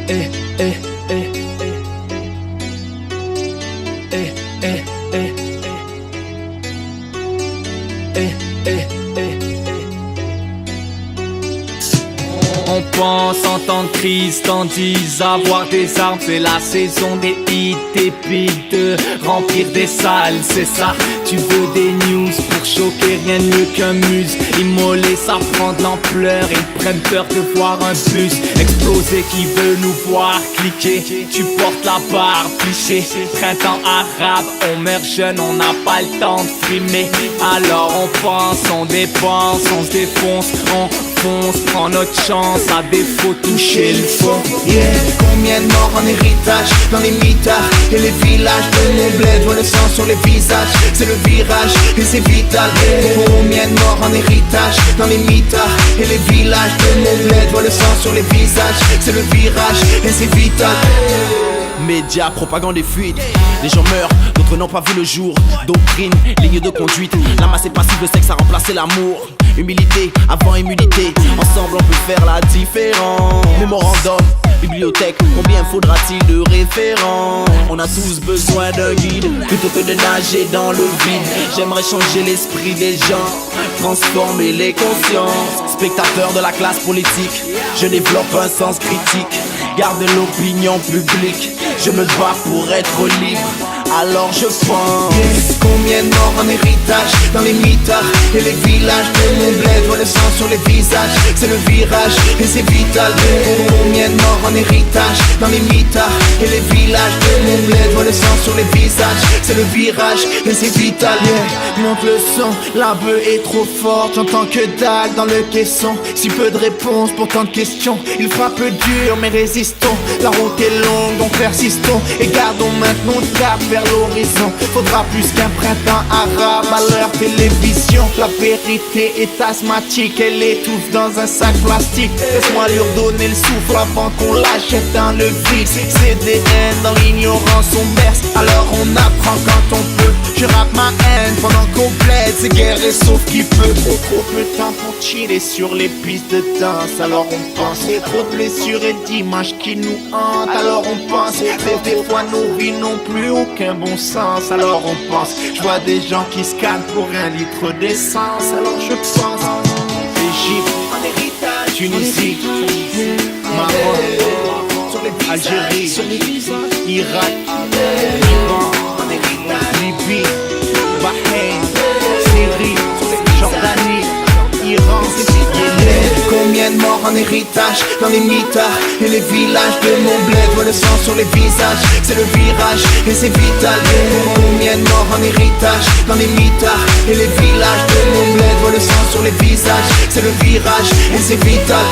eh, eh, eh, eh, eh, eh, eh, eh, eh. On pense en temps de crise, tandis avoir des armes. C'est la saison des hits, des pics, de remplir des salles. C'est ça, tu veux des news pour choquer, rien de mieux qu'un muse. Immolé, ça prend de l'ampleur. Ils prennent peur de voir un bus exploser qui veut nous voir cliquer. Tu portes la barre, cliché. Printemps arabe, on meurt jeune, on n'a pas le temps de frimer. Alors on pense, on dépense, on se défonce, on fonce, prend notre chance, à défaut toucher le fond. Yeah, combien de morts en héritage dans les mitards et les villages de mon bled, voit le sang sur les visages, c'est le virage et c'est vital. Combien de morts en héritage dans les mitards et les villages de mon bled, voit le sang sur les visages, c'est le virage et c'est vital. Médias, propagande et fuite. Les gens meurent, d'autres n'ont pas vu le jour. Doctrine, ligne de conduite. La masse est passive, le sexe a remplacé l'amour. Humilité avant immunité. Ensemble on peut faire la différence. Mémorandum, bibliothèque. Combien faudra-t-il de référents? On a tous besoin d'un guide plutôt que de nager dans le vide. J'aimerais changer l'esprit des gens, transformer les consciences. Spectateur de la classe politique, je développe un sens critique. Garde l'opinion publique, je me bats pour être libre. Alors je pense. Yeah, combien de morts en héritage dans les mitards et les villages de mon bled, voit le sang sur les visages, c'est le virage et c'est vital. Combien de morts en héritage dans les mitards et les villages de mon bled, voit le sang sur les visages, c'est le virage et c'est vital. Yeah, monte le son, la bœuf est trop forte, j'entends que dalle dans le caisson. Si peu de réponses pour tant de questions, il frappe dur mais résistons. La route est longue donc persistons et gardons maintenant le cap vers l'horizon. Faudra plus qu'un printemps arabe à leur télévision. La vérité est asthmatique, elle étouffe dans un sac plastique. Laisse-moi lui redonner le souffle avant qu'on l'achète dans le vide. CDN dans l'ignorance on berce, alors on apprend quand on peut. Je rappe ma haine pendant qu'on plaide, c'est guerre et sauf qui peut. Trop peu de temps pour chiller sur les pistes de danse, alors on pense. Trop de blessures et d'images qui nous hantent, alors on pense. Des fois nos vies n'ont plus aucun bon sens, alors on pense. Je vois des gens qui scannent pour 1 litre d'essence, alors je pense. Égypte, Tunisie, Maroc, Algérie, Irak, Liban, Libye, Bahreïn, Syrie, Jordanie, Iran, Yémen. Combien de morts en héritage dans les mitards et les villages de mon bled, voit le sang sur les visages, c'est le virage et c'est vital. Combien de morts en héritage dans les mitards et les villages de mon bled, voit le sang sur les visages, c'est le virage et c'est vital.